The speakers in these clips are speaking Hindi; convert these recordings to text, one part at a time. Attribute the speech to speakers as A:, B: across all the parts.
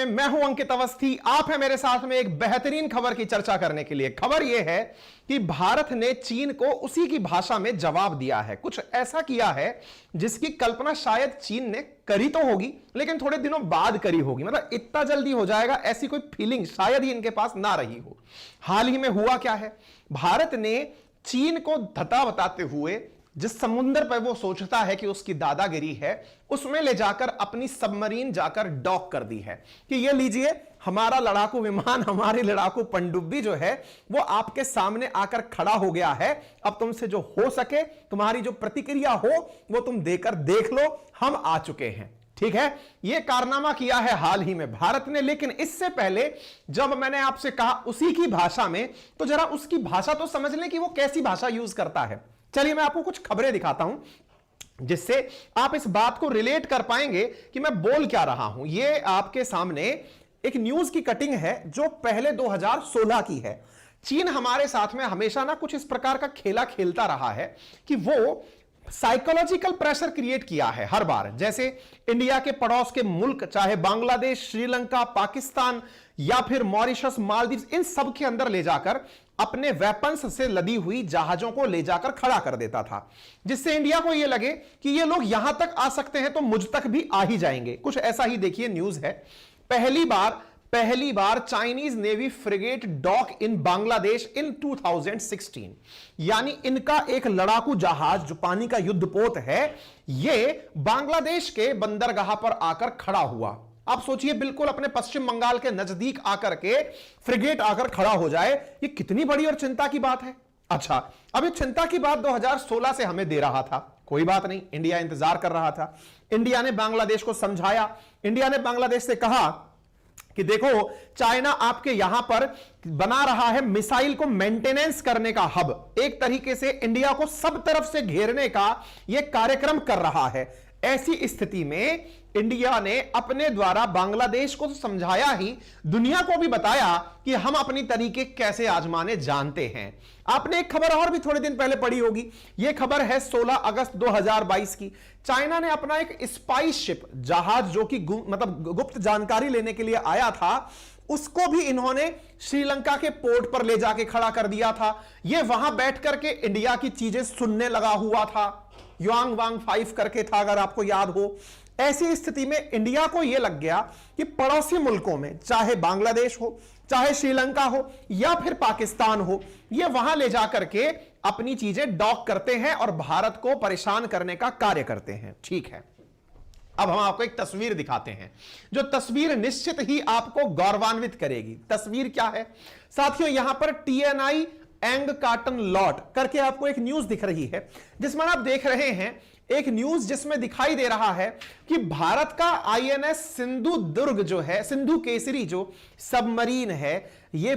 A: मैं हूं अंकित अवस्थी। आप हैं मेरे साथ में एक बेहतरीन खबर की चर्चा करने के लिए। खबर यह है कि भारत ने चीन को उसी की भाषा में जवाब दिया है। कुछ ऐसा किया है जिसकी कल्पना शायद चीन ने करी तो होगी, लेकिन थोड़े दिनों बाद करी होगी। मतलब इतना जल्दी हो जाएगा ऐसी कोई फीलिंग शायद ही इनके पास ना रही हो। हाल ही में हुआ क्या है, भारत ने चीन को धता बताते हुए जिस समुद्र पर वो सोचता है कि उसकी दादागिरी है, उसमें ले जाकर अपनी सबमरीन जाकर डॉक कर दी है कि ये लीजिए, हमारा लड़ाकू विमान, हमारी लड़ाकू पनडुब्बी जो है वो आपके सामने आकर खड़ा हो गया है। अब तुमसे जो हो सके, तुम्हारी जो प्रतिक्रिया हो वो तुम देकर देख लो, हम आ चुके हैं। ठीक है, यह कारनामा किया है हाल ही में भारत ने। लेकिन इससे पहले जब मैंने आपसे कहा उसी की भाषा में, तो जरा उसकी भाषा तो समझ लें कि वो कैसी भाषा यूज करता है। चलिए मैं आपको कुछ खबरें दिखाता हूं जिससे आप इस बात को रिलेट कर पाएंगे कि मैं बोल क्या रहा हूं। यह आपके सामने एक न्यूज की कटिंग है जो पहले 2016 की है। चीन हमारे साथ में हमेशा ना कुछ इस प्रकार का खेला खेलता रहा है कि वो साइकोलॉजिकल प्रेशर क्रिएट किया है हर बार। जैसे इंडिया के पड़ोस के मुल्क, चाहे बांग्लादेश, श्रीलंका, पाकिस्तान या फिर मॉरिशस, मालदीव, इन सब के अंदर ले जाकर अपने वेपन्स से लदी हुई जहाजों को ले जाकर खड़ा कर देता था, जिससे इंडिया को यह लगे कि ये लोग यहां तक आ सकते हैं तो मुझ तक भी आ ही जाएंगे। कुछ ऐसा ही देखिए न्यूज है। पहली बार चाइनीज नेवी फ्रिगेट डॉक इन बांग्लादेश इन 2016, यानी इनका एक लड़ाकू जहाज जो पानी का युद्धपोत है, यह बांग्लादेश के बंदरगाह पर आकर खड़ा हुआ। आप सोचिए, बिल्कुल अपने पश्चिम बंगाल के नजदीक आकर के फ्रिगेट आकर खड़ा हो जाए, ये कितनी बड़ी और चिंता की बात है। अच्छा, अब ये चिंता की बात 2016 से हमें दे रहा था, कोई बात नहीं, इंडिया इंतजार कर रहा था। इंडिया ने बांग्लादेश को समझाया, इंडिया ने बांग्लादेश से कहा कि देखो, चाइना आपके यहां पर बना रहा है मिसाइल को मेंटेनेंस करने का हब। एक तरीके से इंडिया को सब तरफ से घेरने का यह कार्यक्रम कर रहा है। ऐसी स्थिति में इंडिया ने अपने द्वारा बांग्लादेश को तो समझाया ही, दुनिया को भी बताया कि हम अपनी तरीके कैसे आजमाने जानते हैं। आपने एक खबर और भी थोड़े दिन पहले पढ़ी होगी। यह खबर है 16 अगस्त 2022 की। चाइना ने अपना एक स्पाई शिप जहाज, जो कि मतलब गुप्त जानकारी लेने के लिए आया था, उसको भी इन्होंने श्रीलंका के पोर्ट पर ले जाके खड़ा कर दिया था। यह वहां बैठ करके इंडिया की चीजें सुनने लगा हुआ था। युआंग वांग 5 करके था, अगर आपको याद हो। ऐसी स्थिति में इंडिया को यह लग गया कि पड़ोसी मुल्कों में, चाहे बांग्लादेश हो, चाहे श्रीलंका हो या फिर पाकिस्तान हो, ये वहां ले जाकर के अपनी चीजें डॉक करते हैं और भारत को परेशान करने का कार्य करते हैं। ठीक है, अब हम आपको एक तस्वीर दिखाते हैं, जो तस्वीर निश्चित ही आपको गौरवान्वित करेगी। तस्वीर क्या है साथियों, यहां पर TNI एंग कार्टन लॉट करके आपको एक न्यूज दिख रही है, जिसमें आप देख रहे हैं एक न्यूज जिसमें दिखाई दे रहा है कि भारत का INS सिंधु दुर्ग जो है, सिंधु केसरी जो सबमरीन है, ये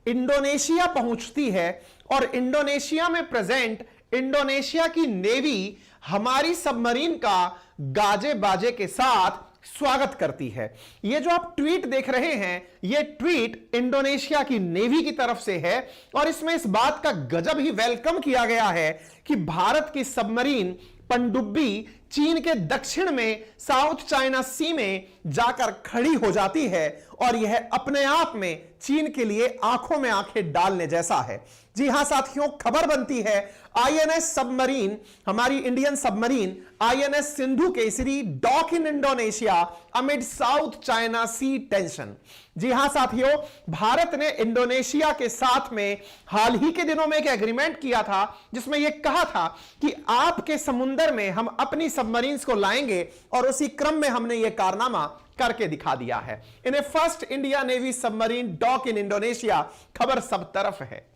A: इंडोनेशिया पहुंचती है और इंडोनेशिया में प्रेजेंट इंडोनेशिया की नेवी हमारी सबमरीन का गाजे बाजे के साथ स्वागत करती है। ये जो आप ट्वीट देख रहे हैं, ये ट्वीट इंडोनेशिया की नेवी की तरफ से है और इसमें इस बात का गजब ही वेलकम किया गया है कि भारत की सबमरीन पनडुब्बी चीन के दक्षिण में साउथ चाइना सी में जाकर खड़ी हो जाती है और यह अपने आप में चीन के लिए आंखों में आंखें डालने जैसा है। जी हां साथियों, खबर बनती है INS सबमरीन, हमारी Indian submarine INS Sindhu Kesari dock in Indonesia amid South China Sea tension. जी हां साथियों, भारत ने इंडोनेशिया के साथ में हाल ही के दिनों में एक एग्रीमेंट किया था, जिसमें यह कहा था कि आपके समुद्र में हम अपनी सबमरीन्स को लाएंगे और उसी क्रम में हमने यह कारनामा करके दिखा दिया है। In a first India navy submarine dock in Indonesia. खबर सब तरफ है।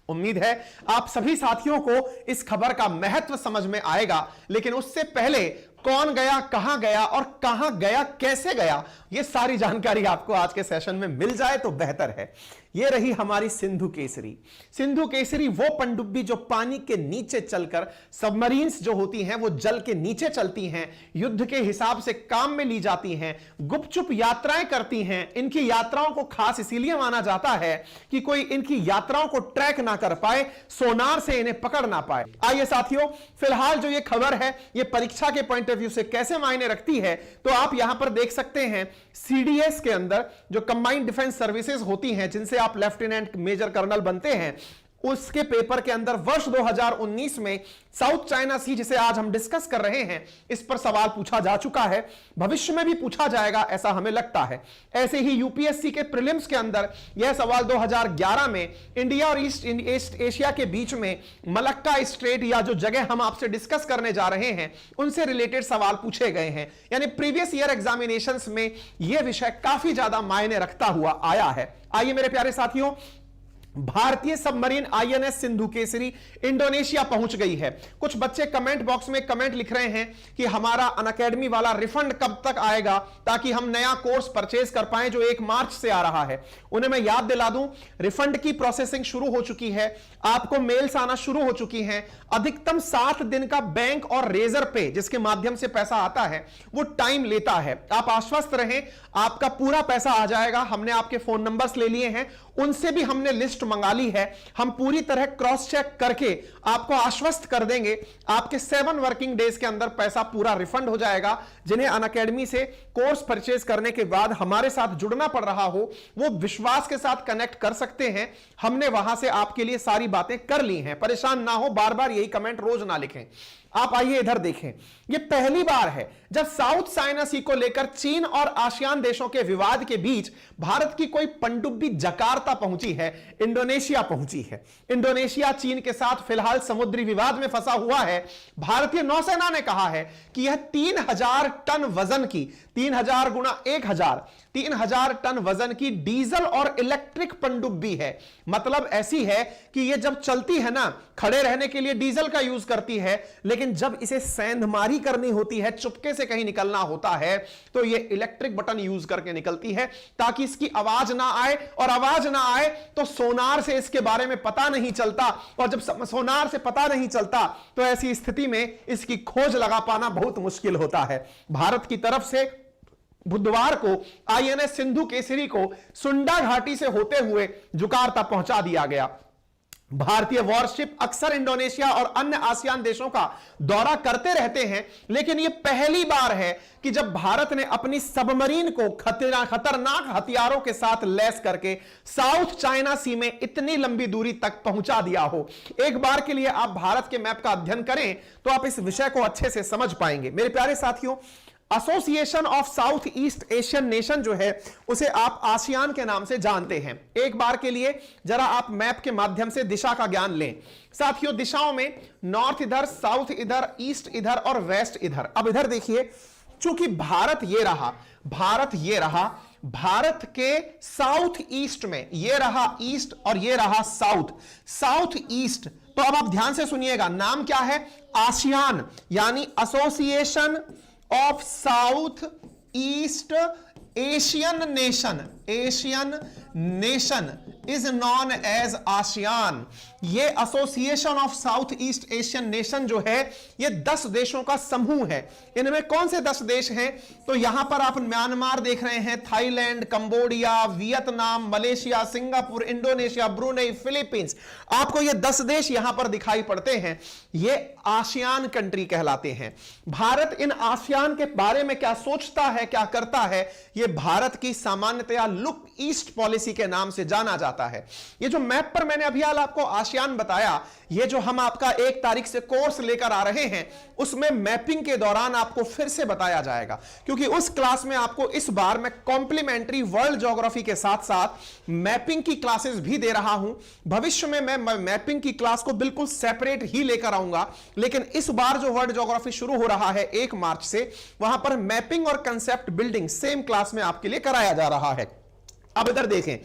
A: उम्मीद है आप सभी साथियों को इस खबर का महत्व समझ में आएगा, लेकिन उससे पहले कौन गया, कहां गया और कहां गया, कैसे गया, यह सारी जानकारी आपको आज के सेशन में मिल जाए तो बेहतर है। ये रही हमारी सिंधु केसरी। सिंधु केसरी वो पनडुब्बी जो पानी के नीचे चलकर, सबमरीन्स जो होती हैं वो जल के नीचे चलती हैं, युद्ध के हिसाब से काम में ली जाती हैं, गुपचुप यात्राएं करती हैं। इनकी यात्राओं को खास इसीलिए माना जाता है कि कोई इनकी यात्राओं को ट्रैक ना कर पाए, सोनार से इन्हें पकड़ ना पाए। आइए साथियों, फिलहाल जो ये खबर है ये परीक्षा के पॉइंट ऑफ व्यू से कैसे मायने रखती है, तो आप यहां पर देख सकते हैं सीडीएस के अंदर जो कंबाइंड डिफेंस सर्विसेज होती हैं, जिनसे आप लेफ्टिनेंट मेजर कर्नल बनते हैं, उसके पेपर के अंदर वर्ष 2019 में साउथ चाइना सी, जिसे आज हम डिस्कस कर रहे हैं, इस पर सवाल पूछा जा चुका है। भविष्य में भी पूछा जाएगा ऐसा हमें लगता है। ऐसे ही यूपीएससी के प्रीलिम्स के अंदर यह सवाल 2011 में इंडिया और ईस्ट एशिया के बीच में मलक्का स्ट्रेट, या जो जगह हम आपसे डिस्कस करने जा रहे हैं, उनसे रिलेटेड सवाल पूछे गए हैं। यानी प्रीवियस ईयर एग्जामिनेशंस में यह विषय काफी ज्यादा मायने रखता हुआ आया है। आइए मेरे प्यारे साथियों, भारतीय submarine INS Sindhu Kesari Indonesia पहुंच गई है। कुछ बच्चे कमेंट बॉक्स में कमेंट लिख रहे हैं कि हमारा अनअकैडमी वाला रिफंड कब तक आएगा ताकि हम नया कोर्स परचेज कर पाएं जो 1 मार्च से आ रहा है। उन्हें मैं याद दिला दूं, रिफंड की प्रोसेसिंग शुरू हो चुकी है, आपको मेल्स आना शुरू हो चुकी हैं। अधिकतम 7 दिन का बैंक और रेजर पे, जिसके माध्यम से पैसा आता है, वो टाइम लेता है। आप आश्वस्त रहें, आपका पूरा पैसा आ जाएगा। हमने आपके फोन नंबर्स ले लिए हैं, उनसे भी हमने लिस्ट मंगा ली है। हम पूरी तरह क्रॉस चेक करके आपको आश्वस्त कर देंगे, आपके 7 वर्किंग डेज के अंदर पैसा पूरा रिफंड हो जाएगा। जिन्हें अनअकैडमी से कोर्स परचेज करने के बाद हमारे साथ जुड़ना पड़ रहा हो, वो विश्वास के साथ कनेक्ट कर सकते हैं। हमने वहां से आपके लिए सारी बातें कर ली हैं। परेशान ना हो, बार बार यही कमेंट रोज ना लिखें। आप आइए इधर देखें, यह पहली बार है जब साउथ चाइना सी को लेकर चीन और आसियान देशों के विवाद के बीच भारत की कोई पनडुब्बी जकार्ता पहुंची है, इंडोनेशिया पहुंची है। इंडोनेशिया चीन के साथ फिलहाल समुद्री विवाद में फंसा हुआ है। भारतीय नौसेना ने कहा है कि यह 3000 टन वजन की, 3000 गुना 1000, 3000 टन वजन की डीजल और इलेक्ट्रिक पनडुब्बी है। मतलब ऐसी है कि यह जब चलती है ना, खड़े रहने के लिए डीजल का यूज करती है, लेकिन जब इसे सेंधमारी करनी होती है, चुपके से कहीं निकलना होता है, तो यह इलेक्ट्रिक बटन यूज करके निकलती है ताकि इसकी आवाज ना आए, और आवाज ना आए तो सोनार से इसके बारे में पता नहीं चलता, और जब सोनार से पता नहीं चलता तो ऐसी स्थिति में इसकी खोज लगा पाना बहुत मुश्किल होता है। भारत की तरफ से बुधवार को आईएनएस सिंधु केसरी को सुंडा घाटी से होते हुए जकार्ता पहुंचा दिया गया। भारतीय वॉरशिप अक्सर इंडोनेशिया और अन्य आसियान देशों का दौरा करते रहते हैं, लेकिन यह पहली बार है कि जब भारत ने अपनी सबमरीन को खतरनाक हथियारों के साथ लैस करके साउथ चाइना सी में इतनी लंबी दूरी तक पहुंचा दिया हो। एक बार के लिए आप भारत के मैप का अध्ययन करें तो आप इस विषय को अच्छे से समझ पाएंगे। मेरे प्यारे साथियों, association of South East Asian nation जो है, उसे आप आसियान के नाम से जानते हैं। एक बार के लिए जरा आप मैप के माध्यम से दिशा का ज्ञान लें। साथियों, दिशाओं में नॉर्थ इधर, साउथ इधर, ईस्ट इधर और वेस्ट इधर। अब इधर देखिए, चूंकि भारत ये रहा, भारत के साउथ ईस्ट में ये रहा ईस्ट और ये रहा साउथ ईस्ट। तो अब आप ध्यान से सुनिएगा, नाम क्या है? आसियान, यानी association of South East Asian nation is known as ASEAN. ये association of South East Asian nation जो है, ये 10 देशों का समूह है। इनमें कौन से 10 देश हैं? तो यहां पर आप म्यांमार देख रहे हैं, Thailand, Cambodia, Vietnam, Malaysia, Singapore, Indonesia, Brunei, Philippines. आपको ये 10 देश यहां पर दिखाई पड़ते हैं। ये आसियान कंट्री कहलाते हैं। भारत इन आसियान के बारे में क्या सोचता है, क्या करता है, ये भारत की सामान्यतया लुक ईस्ट पॉलिसी के नाम से जाना जाता है। ये जो मैप पर मैंने अभी आपको आसियान बताया, ये जो हम आपका 1 तारीख से कोर्स लेकर आ रहे हैं, उसमें मैपिंग के दौरान आपको फिर से बताया जाएगा, क्योंकि उस क्लास में आपको इस बार मैं कॉम्प्लीमेंट्री वर्ल्ड ज्योग्राफी के साथ साथ मैपिंग की क्लासेस भी दे रहा हूं। भविष्य में मैं मैपिंग की क्लास को बिल्कुल सेपरेट ही लेकर आऊंगा, लेकिन इस बार जो वर्ल्ड ज्योग्राफी शुरू हो रहा है 1 मार्च से, वहां पर मैपिंग और कंसेप्ट बिल्डिंग सेम क्लास में आपके लिए कराया जा रहा है। अब इधर देखें,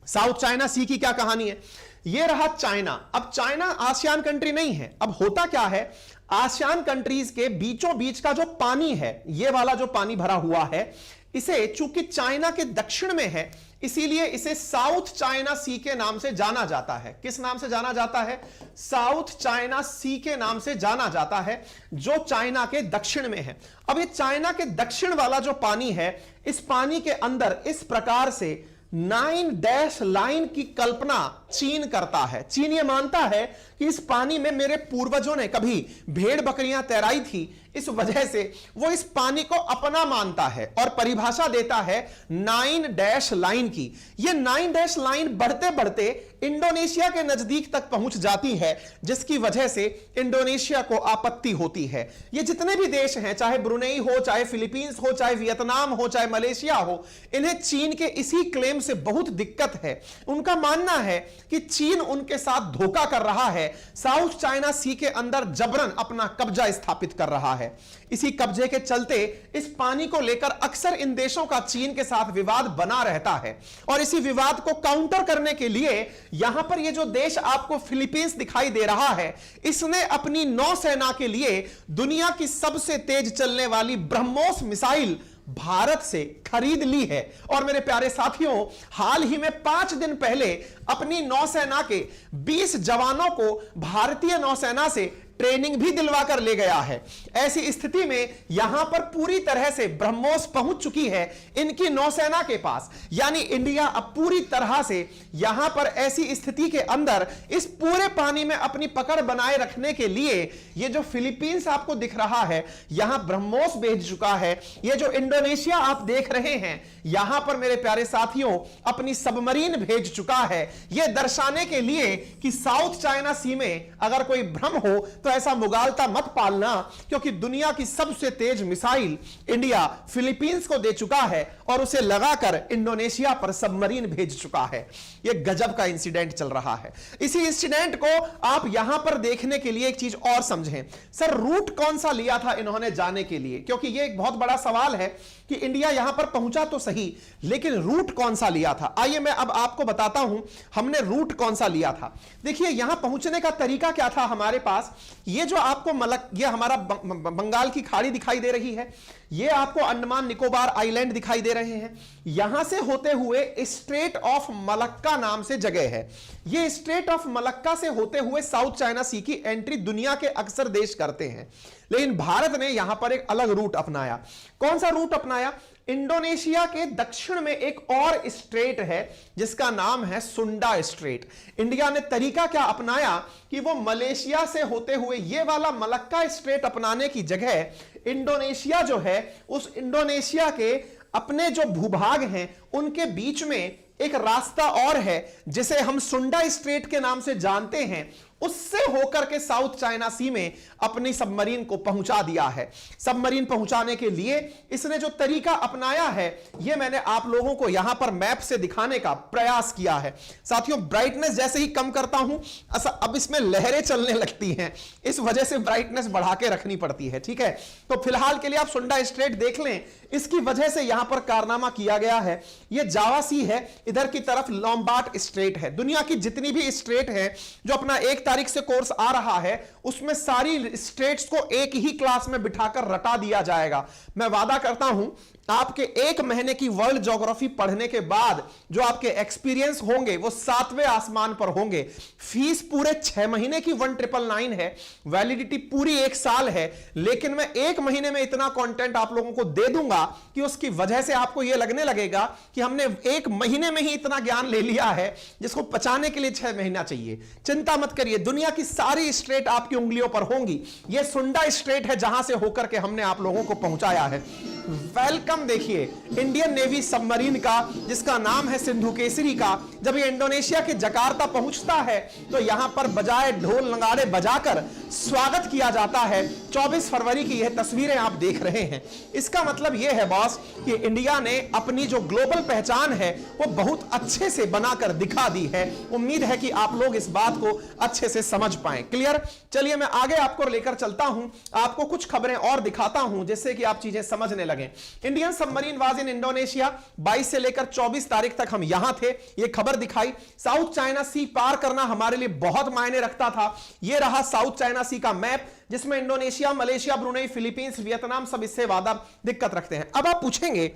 A: साउथ चाइना सी की क्या कहानी है। यह रहा चाइना। अब चाइना आसियान कंट्री नहीं है। अब होता क्या है, आसियान कंट्रीज के बीचों बीच का जो पानी है, ये वाला जो पानी भरा हुआ है, इसे चूंकि चाइना के दक्षिण में है, इसीलिए इसे साउथ चाइना सी के नाम से जाना जाता है। किस नाम से जाना जाता है? साउथ चाइना सी के नाम से जाना जाता है, जो चाइना के दक्षिण में है। अब ये चाइना के दक्षिण वाला जो पानी है, इस पानी के अंदर इस प्रकार से 9 डैश लाइन की कल्पना चीन करता है। चीन ये मानता है कि इस पानी में मेरे पूर्वजों ने कभी भेड़ बकरियां तैराई थी, इस वजह से वो इस पानी को अपना मानता है और परिभाषा देता है 9 डैश लाइन की। ये 9 डैश लाइन बढ़ते बढ़ते इंडोनेशिया के नजदीक तक पहुंच जाती है, जिसकी वजह से इंडोनेशिया को आपत्ति होती है। ये जितने भी देश हैं, चाहे ब्रुनेई हो, चाहे फिलीपींस हो, चाहे वियतनाम हो, चाहे मलेशिया हो, इन्हें चीन के इसी क्लेम से बहुत दिक्कत है। उनका मानना है कि चीन उनके साथ धोखा कर रहा है, साउथ चाइना सी के अंदर जबरन अपना कब्जा स्थापित कर रहा है। इसी कब्जे के चलते इस पानी को लेकर अक्सर इन देशों का चीन के साथ विवाद बना रहता है, और इसी विवाद को काउंटर करने के लिए यहां पर ये जो देश आपको फिलीपींस दिखाई दे रहा है, इसने अपनी नौसेना के लिए दुनिया की सबसे तेज चलने वाली ब्रह्मोस मिसाइल भारत से खरीद ली है। और मेरे प्यारे साथियों, हाल ही में 5 दिन पहले अपनी नौसेना के 20 जवानों को भारतीय नौसेना से ट्रेनिंग भी दिलवा कर ले गया है। ऐसी स्थिति में यहां पर पूरी तरह से ब्रह्मोस पहुंच चुकी है इनकी नौसेना के पास, यानी इंडिया अब पूरी तरह से यहां पर ऐसी स्थिति के अंदर इस पूरे पानी में अपनी पकड़ बनाए रखने के लिए ये जो फिलीपींस आपको दिख रहा है, यहां ब्रह्मोस भेज चुका है। ये जो इंडोनेशिया आप देख रहे हैं, यहां पर मेरे प्यारे साथियों अपनी सबमरीन भेज चुका है, यह दर्शाने के लिए कि साउथ चाइना सी में अगर कोई भ्रम हो तो ऐसा मुगालता मत पालना, क्योंकि दुनिया की सबसे तेज मिसाइल इंडिया फिलीपींस को दे चुका है और उसे लगाकर इंडोनेशिया पर सबमरीन भेज चुका है। यह गजब का इंसिडेंट चल रहा है। इसी इंसिडेंट को आप यहां पर देखने के लिए एक चीज और समझें। सर, रूट कौन सा लिया था इन्होंने जाने के लिए? क्योंकि यह एक बहुत बड़ा सवाल है कि इंडिया यहां पर पहुंचा तो सही, लेकिन रूट कौन सा लिया था। आइए मैं अब आपको बताता हूं हमने रूट कौन सा लिया था। देखिए, यहां पहुंचने का तरीका क्या था हमारे पास। ये जो आपको ये हमारा बंगाल की खाड़ी दिखाई दे रही है, ये आपको अंडमान निकोबार आइलैंड दिखाई दे रहे हैं। यहां से होते हुए स्ट्रेट ऑफ मलक्का नाम से जगह है। ये स्ट्रेट ऑफ मलक्का से होते हुए साउथ चाइना सी की एंट्री दुनिया के अक्सर देश करते हैं, लेकिन भारत ने यहां पर एक अलग रूट अपनाया। कौन सा रूट अपनाया? इंडोनेशिया के दक्षिण में एक और स्ट्रेट है जिसका नाम है सुंडा स्ट्रेट। इंडिया ने तरीका क्या अपनाया कि वो मलेशिया से होते हुए ये वाला मलक्का स्ट्रेट अपनाने की जगह इंडोनेशिया जो है, उस इंडोनेशिया के अपने जो भूभाग हैं उनके बीच में एक रास्ता और है जिसे हम सुंडा स्ट्रेट के नाम से जानते हैं, उससे होकर के साउथ चाइना सी में अपनी सबमरीन को पहुंचा दिया है। सबमरीन पहुंचाने के लिए इसने जो तरीका अपनाया है, यह मैंने आप लोगों को यहां पर मैप से दिखाने का प्रयास किया है। साथियों, ब्राइटनेस जैसे ही कम करता हूं, अब इसमें लहरें चलने लगती हैं, इस वजह से ब्राइटनेस बढ़ा के रखनी पड़ती है। ठीक है, तो फिलहाल के लिए आप सुंडा स्ट्रेट देख लें। इसकी वजह से यहां पर कारनामा किया गया है। यह जावा सी है, इधर की तरफ लॉम्बार्ड स्ट्रेट है। दुनिया की जितनी भी स्ट्रेट है जो अपना 1 तारीख से कोर्स आ रहा है, उसमें सारी स्ट्रेट्स को एक ही क्लास में बिठाकर रटा दिया जाएगा। मैं वादा करता हूं आपके 1 महीने की वर्ल्ड ज्योग्राफी पढ़ने के बाद जो आपके एक्सपीरियंस होंगे वो 7वें आसमान पर होंगे। फीस पूरे 6 महीने की 1999 है, वैलिडिटी पूरी 1 साल है, लेकिन मैं 1 महीने में इतना कंटेंट आप लोगों को दे दूंगा कि उसकी वजह से आपको यह लगने लगेगा कि हमने 1 महीने में ही इतना ज्ञान ले लिया है जिसको पचाने के लिए 6 महीना चाहिए। चिंता मत करिए, दुनिया की सारी स्ट्रेट आपकी उंगलियों पर होंगी। यह सुंडा स्ट्रेट है जहां से होकर के हमने आप लोगों को पहुंचाया है। वेलकम देखिए इंडियन नेवी सबमरीन का, जिसका नाम है सिंधु केसरी का। जब ये इंडोनेशिया के जकार्ता पहुंचता है तो यहां पर बजाय ढोल नगाड़े बजाकर स्वागत किया जाता है। 24 फरवरी की यह तस्वीरें आप देख रहे हैं। इसका मतलब यह है बॉस कि इंडिया ने अपनी जो ग्लोबल पहचान है वो बहुत अच्छे से बनाकर दिखा दी है। उम्मीद है कि आप लोग इस बात को अच्छे से समझ पाएं। क्लियर? चलिए मैं आगे आपको लेकर चलता हूं, आपको कुछ खबरें और दिखाता हूं जिससे कि आप चीजें समझने लगे। Indian submarine was in Indonesia. 22 से लेकर 24 तारीख तक हम यहां थे। यह खबर दिखाई। साउथ चाइना सी पार करना हमारे लिए बहुत मायने रखता था। यह रहा साउथ चाइना सी का मैप, जिसमें Indonesia, Malaysia, Brunei, Philippines, Vietnam सब इससे ज्यादा दिक्कत रखते हैं। अब आप पूछेंगे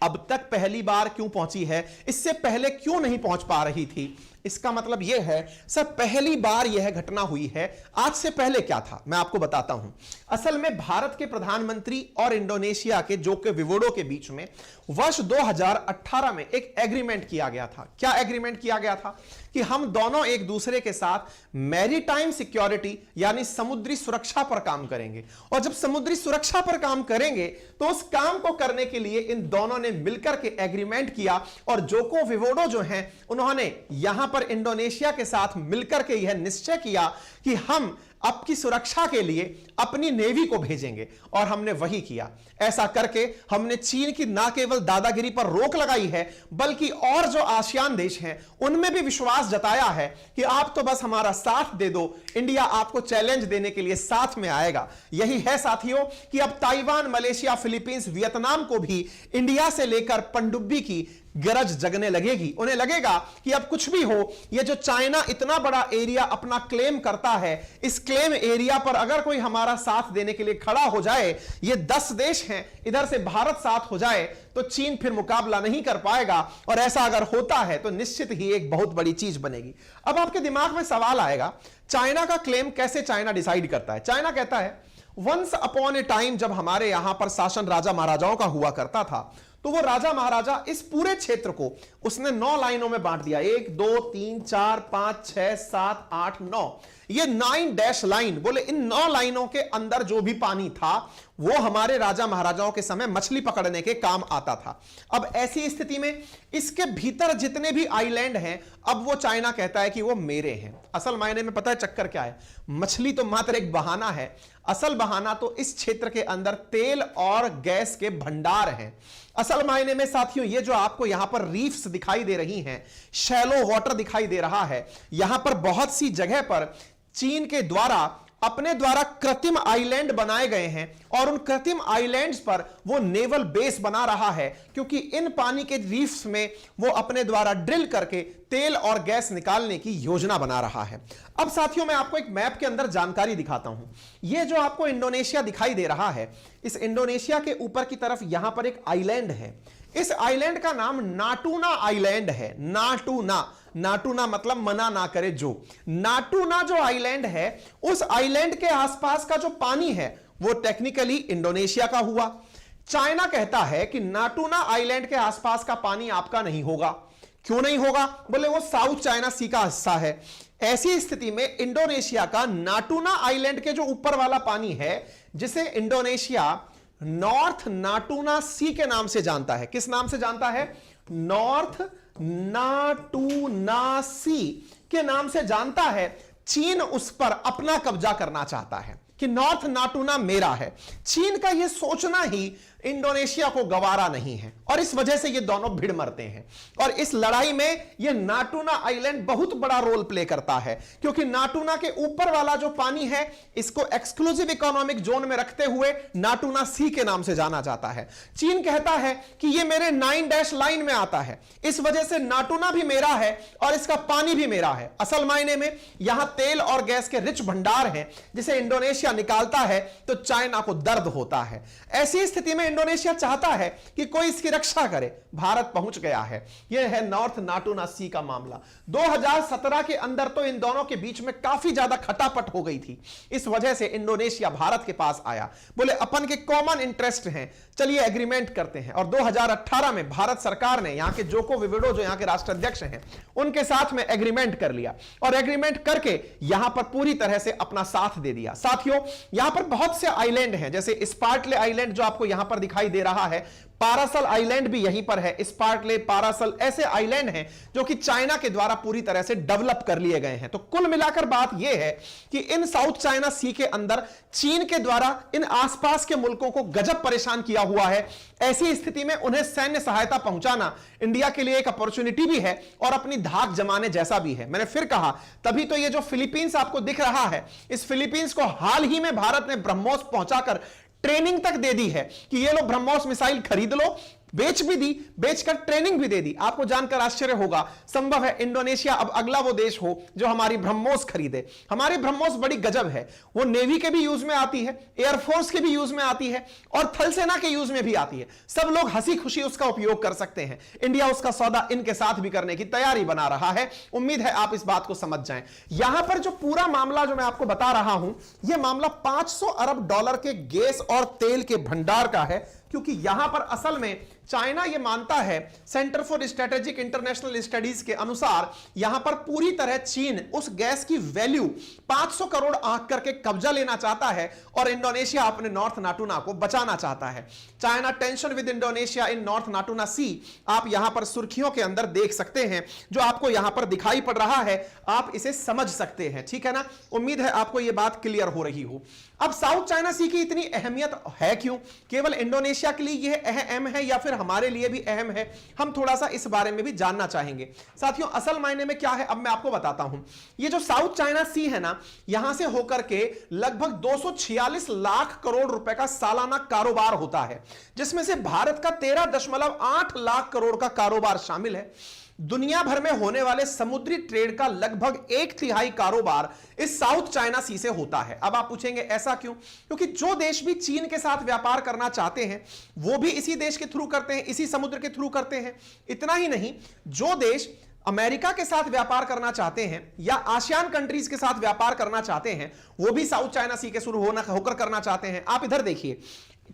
A: अब तक पहली बार क्यों पहुंची है, इससे पहले क्यों नहीं पहुंच पा रही थी? इसका मतलब यह है सर, पहली बार यह घटना हुई है। आज से पहले क्या था मैं आपको बताता हूं। असल में भारत के प्रधानमंत्री और इंडोनेशिया के जोको विडोडो के बीच में वर्ष 2018 में एक एग्रीमेंट किया गया था। क्या एग्रीमेंट किया गया था? कि हम दोनों एक दूसरे के साथ मैरीटाइम सिक्योरिटी यानी समुद्री सुरक्षा पर काम करेंगे। और जब समुद्री सुरक्षा पर काम करेंगे तो उस काम को करने के लिए इन दोनों ने मिलकर के एग्रीमेंट किया। और जोको विडोडो जो हैं, उन्होंने यहां पर इंडोनेशिया के साथ मिलकर के यह निश्चय किया कि हम आपकी सुरक्षा के लिए अपनी नेवी को भेजेंगे। और हमने वही किया। ऐसा करके हमने चीन की ना केवल दादागिरी पर रोक लगाई है, बल्कि और जो आसियान देश हैं उनमें भी विश्वास जताया है कि आप तो बस हमारा साथ दे दो, इंडिया आपको चैलेंज देने के लिए साथ में आएगा। यही है साथियों कि अब ताइवान, मलेशिया, फिलीपींस, वियतनाम को भी इंडिया से लेकर पनडुब्बी की गरज जगने लगेगी। उन्हें लगेगा कि अब कुछ भी हो, यह जो चाइना इतना बड़ा एरिया अपना क्लेम करता है, इस क्लेम एरिया पर अगर कोई हमारा साथ देने के लिए खड़ा हो जाए, ये 10 देश हैं, इधर से भारत साथ हो जाए, तो चीन फिर मुकाबला नहीं कर पाएगा। और ऐसा अगर होता है तो निश्चित ही एक बहुत बड़ी चीज बनेगी। अब आपके दिमाग में सवाल आएगा, चाइना का क्लेम कैसे चाइना डिसाइड करता है? चाइना कहता है वंस अपॉन ए टाइम जब हमारे यहां पर शासन राजा महाराजाओं का हुआ करता था, तो वो राजा महाराजा इस पूरे क्षेत्र को उसने 9 लाइनों में बांट दिया। 1 2 3 4 5 6 7 8 9, ये 9 डैश लाइन। बोले इन 9 लाइनों के अंदर जो भी पानी था वो हमारे राजा महाराजाओं के समय मछली पकड़ने के काम आता था। अब ऐसी स्थिति में इसके भीतर जितने भी आइलैंड हैं, अब वो चाइना कहता है कि वो मेरे हैं। असल मायने में पता है चक्कर क्या है? मछली तो मात्र एक बहाना है। असल बहाना तो इस क्षेत्र के अंदर तेल और गैस के भंडार हैं। असल मायने में साथियों, ये जो आपको यहां पर रीफ्स दिखाई दे रही हैं, शैलो वाटर दिखाई दे रहा है, यहां पर बहुत सी जगह पर चीन के द्वारा अपने द्वारा कृत्रिम आइलैंड बनाए गए हैं। और उन कृत्रिम आइलैंड्स पर वो नेवल बेस बना रहा है, क्योंकि इन पानी के रीफ्स में वो अपने द्वारा ड्रिल करके तेल और गैस निकालने की योजना बना रहा है। अब साथियों, मैं आपको एक मैप के अंदर जानकारी दिखाता हूं। ये जो आपको इंडोनेशिया दिखाई दे रहा है, इस इंडोनेशिया के ऊपर की तरफ यहां पर एक आइलैंड है। इस आइलैंड का नाम नाटूना आइलैंड है। नाटूना, नाटूना मतलब मना ना करे जो। नाटूना जो आइलैंड है, उस आइलैंड के आसपास का जो पानी है वो टेक्निकली इंडोनेशिया का हुआ। चाइना कहता है कि नाटूना आइलैंड के आसपास का पानी आपका नहीं होगा। क्यों नहीं होगा? बोले वो साउथ चाइना सी का हिस्सा है। ऐसी स्थिति में इंडोनेशिया का नाटूना आइलैंड के जो ऊपर वाला पानी है, जिसे इंडोनेशिया नॉर्थ नाटूना सी के नाम से जानता है। किस नाम से जानता है? नॉर्थ नाटूना सी के नाम से जानता है। चीन उस पर अपना कब्जा करना चाहता है कि नॉर्थ नाटूना मेरा है। चीन का यह सोचना ही इंडोनेशिया को गवारा नहीं है, और इस वजह से ये दोनों भिड़ मरते हैं। और इस लड़ाई में ये नाटूना आइलैंड बहुत बड़ा रोल प्ले करता है, क्योंकि नाटूना के ऊपर वाला जो पानी है, इसको एक्सक्लूसिव इकोनॉमिक जोन में रखते हुए नाटूना सी के नाम से जाना जाता है। चीन कहता है कि ये मेरे 9 डैश लाइन में आता है, इस वजह से नाटूना भी मेरा है और इसका पानी भी मेरा है। असल मायने में यहां तेल और गैस के रिच भंडार हैं, जिसे इंडोनेशिया निकालता है तो चाइना को दर्द होता है। ऐसी स्थिति में इंडोनेशिया चाहता है कि कोई इसकी रक्षा करे। भारत पहुंच गया है। यह है नॉर्थ नाटूना सी का मामला। 2017 के अंदर तो इन दोनों के बीच में काफी ज्यादा खटापट हो गई थी। इस वजह से इंडोनेशिया भारत के पास आया, बोले अपन के कॉमन इंटरेस्ट हैं, चलिए एग्रीमेंट करते हैं। और 2018 में भारत सरकार ने यहां के जोको विडोडो जो यहां के राष्ट्राध्यक्ष हैं, उनके साथ में एग्रीमेंट कर लिया, और एग्रीमेंट करके यहां पर पूरी तरह से अपना साथ दे दिया। साथियों, यहां पर बहुत से आइलैंड हैं, जैसे स्पार्टले आइलैंड जो आपको यहां पर दिखाई दे रहा है, पारासल आइलैंड भी यहीं पर है। स्पार्टले, पारासल ऐसे आइलैंड हैं जो कि चाइना के द्वारा पूरी तरह से डेवलप कर लिए गए हैं। तो कुल मिलाकर बात यह है कि इन साउथ चाइना सी के अंदर चीन के द्वारा इन आसपास के मुल्कों को गजब परेशान किया हुआ है। ऐसी स्थिति में उन्हें सैन्य सहायता पहुंचाना इंडिया के लिए एक अपॉर्चुनिटी भी है और अपनी धाक जमाने जैसा भी है। मैंने फिर कहा, तभी तो ये जो फिलीपींस आपको दिख रहा है, इस फिलीपींस को हाल ही में भारत ने ब्रह्मोस पहुंचाकर ट्रेनिंग तक दे दी है कि ये लो ब्रह्मोस मिसाइल खरीद लो, बेच भी दी, बेचकर ट्रेनिंग भी दे दी। आपको जानकर आश्चर्य होगा, संभव है इंडोनेशिया अब अगला वो देश हो जो हमारी ब्रह्मोस खरीदे। हमारी ब्रह्मोस बड़ी गजब है, वो नेवी के भी यूज में आती है, एयरफोर्स के भी यूज में आती है और थल सेना के यूज में भी आती है। सब लोग हंसी खुशी उसका उपयोग कर सकते हैं। इंडिया उसका सौदा इनके साथ भी करने की तैयारी बना रहा है। उम्मीद है आप इस बात को समझ जाएं। यहां पर जो पूरा मामला जो मैं आपको बता रहा हूं, यह मामला 500 अरब डॉलर के गैस और तेल के भंडार का है, क्योंकि यहां पर असल में चाइना यह मानता है, centre for strategic international studies के अनुसार, यहां पर पूरी तरह चीन उस गैस की वैल्यू 500 करोड़ आंक करके कब्जा लेना चाहता है और इंडोनेशिया अपने नॉर्थ नाटुना को बचाना चाहता है। China tension with Indonesia in North Natuna Sea, आप यहां पर सुर्खियों के अंदर देख सकते हैं, जो आपको यहां पर दिखाई पड़ रहा है, आप इसे समझ सकते हैं, ठीक है ना। उम्मीद है आपको यह बात क्लियर हो रही हो। अब साउथ चाइना सी की इतनी अहमियत है क्यों? केवल इंडोनेशिया के लिए यह अहम है या फिर हमारे लिए भी अहम है? हम थोड़ा सा इस बारे में भी जानना चाहेंगे। साथियों, असल मायने में क्या है अब मैं आपको बताता हूं। ये जो साउथ चाइना सी है ना, यहां से होकर के लगभग 246 लाख करोड़ रुपए का सालाना कारोबार होता है, जिसमें से भारत का 13.8 लाख करोड़ का कारोबार शामिल है। दुनिया भर में होने वाले समुद्री ट्रेड का लगभग 1/3 कारोबार इस साउथ चाइना सी से होता है। अब आप पूछेंगे ऐसा क्यों? क्योंकि जो देश भी चीन के साथ व्यापार करना चाहते हैं वो भी इसी देश के थ्रू करते हैं, इसी समुद्र के थ्रू करते हैं। इतना ही नहीं, जो देश अमेरिका के साथ व्यापार करना चाहते हैं या आसियान कंट्रीज के साथ व्यापार करना चाहते हैं, वो भी साउथ चाइना सी के शुरू होकर करना चाहते हैं। आप इधर देखिए,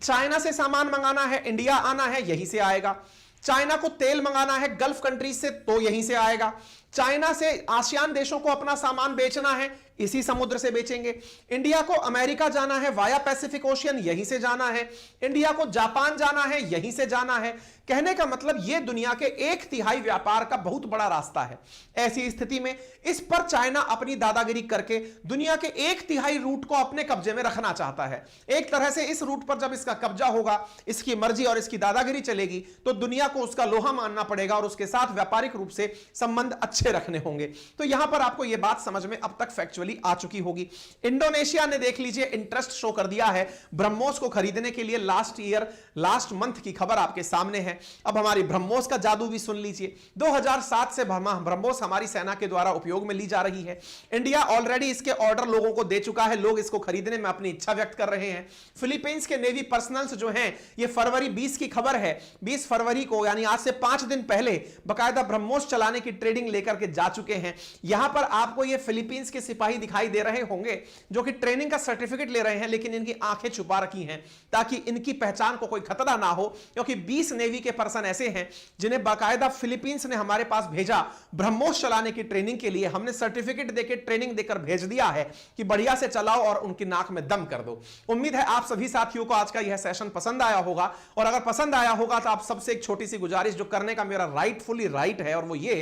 A: चाइना से सामान मंगाना है, इंडिया आना है, यहीं से आएगा। चाइना को तेल मंगाना है गल्फ कंट्रीज से, तो यहीं से आएगा। चाइना से आसियान देशों को अपना सामान बेचना है, इसी समुद्र से बेचेंगे। इंडिया को अमेरिका जाना है वाया पैसिफिक ओशियन, यहीं से जाना है। इंडिया को जापान जाना है, यहीं से जाना है। कहने का मतलब यह दुनिया के 1/3 व्यापार का बहुत बड़ा रास्ता है। ऐसी स्थिति में इस पर चाइना अपनी दादागिरी करके दुनिया के 1/3 रूट को अपने कब्जे में रखना चाहता है। एक तरह से इस रूट पर जब इसका कब्जा होगा, इसकी मर्जी और इसकी दादागिरी चलेगी, तो दुनिया को उसका लोहा मानना पड़ेगा और उसके साथ व्यापारिक रूप से संबंध अच्छे रखने होंगे। तो यहां पर आपको यह बात समझ में अब तक फैक्चुअली आ चुकी होगी। इंडोनेशिया ने देख लीजिए इंटरेस्ट शो कर दिया है ब्रह्मोस को खरीदने के लिए। लास्ट मंथ की खबर आपके सामने है। अब हमारी ब्रह्मोस का जादू भी सुन लीजिए। 2007 से ब्रह्मोस हमारी सेना के द्वारा उपयोग में ली जा रही है। इंडिया ऑलरेडी इसके ऑर्डर लोगों को दे चुका है, लोग इसको खरीदने में अपनी इच्छा व्यक्त कर रहे हैं। फिलीपींस के नेवी पर्सनल्स जो हैं, ये फरवरी 20 की खबर है, 20 फरवरी को यानी आज से 5 दिन पहले बकायदा ब्रह्मोस चलाने की ट्रेनिंग लेकर के जा चुके हैं। यहां पर आपको ये फिलीपींस के सिपाही दिखाई दे रहे होंगे जो कि ट्रेनिंग का सर्टिफिकेट ले रहे हैं, लेकिन इनकी आंखें छुपा रखी हैं ताकि इनकी पहचान को कोई खतरा ना हो, क्योंकि 20 नेवी के पर्सन ऐसे हैं जिन्हें बाकायदा फिलीपींस ने हमारे पास भेजा ब्रह्मोस चलाने की ट्रेनिंग के लिए। हमने सर्टिफिकेट देकर ट्रेनिंग देकर भेज दिया है कि बढ़िया से चलाओ और उनकी नाक में दम कर दो। उम्मीद है आप सभी साथियों को आज का यह सेशन पसंद आया होगा, और अगर पसंद आया होगा तो आप सबसे एक छोटी सी गुजारिश जो करने का मेरा राइटफुली राइट है, और वो ये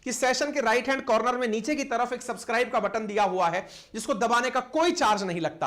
A: कि सेशन के राइट हैंड कॉर्नर में नीचे की तरफ एक सब्सक्राइब का बटन दिया हुआ है, जिसको दबाने का कोई चार्ज नहीं लगता।